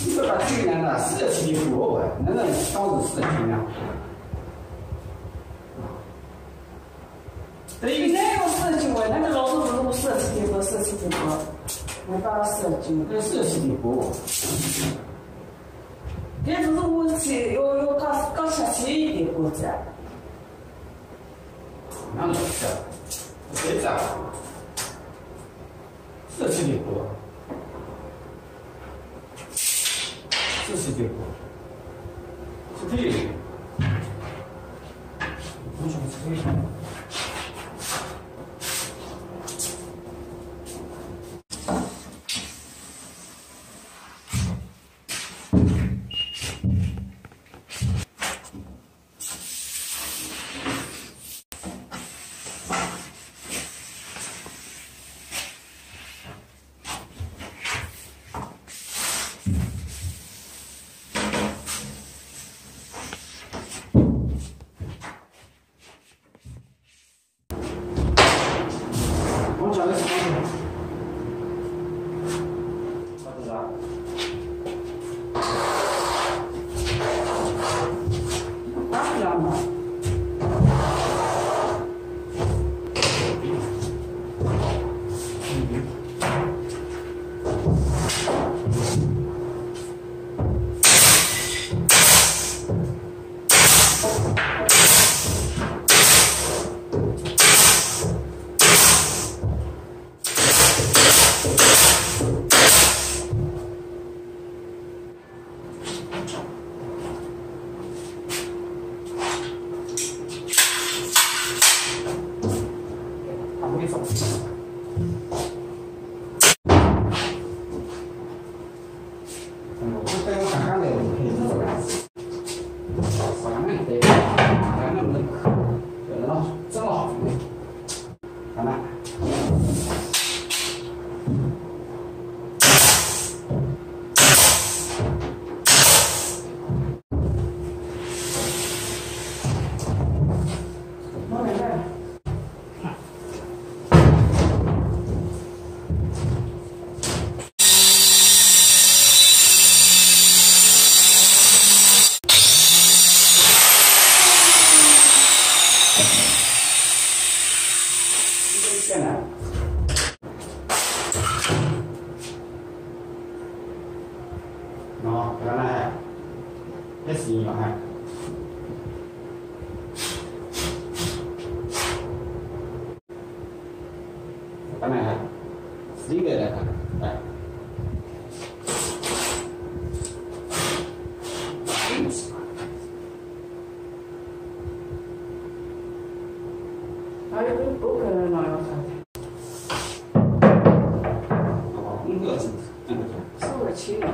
这个去年的设计的博文，那个当时设计呢？对，那个设计文，那个老师是我设计的个设计的个，我把设计的设计的博文。这就是我去要搞下去一点过子。那个是，这个设计的博。 这是这个，是这个，我想是这个。nó cái này hết gì mà hay cái này xí cái này đây还有个不可能拿到啥的，是我亲了。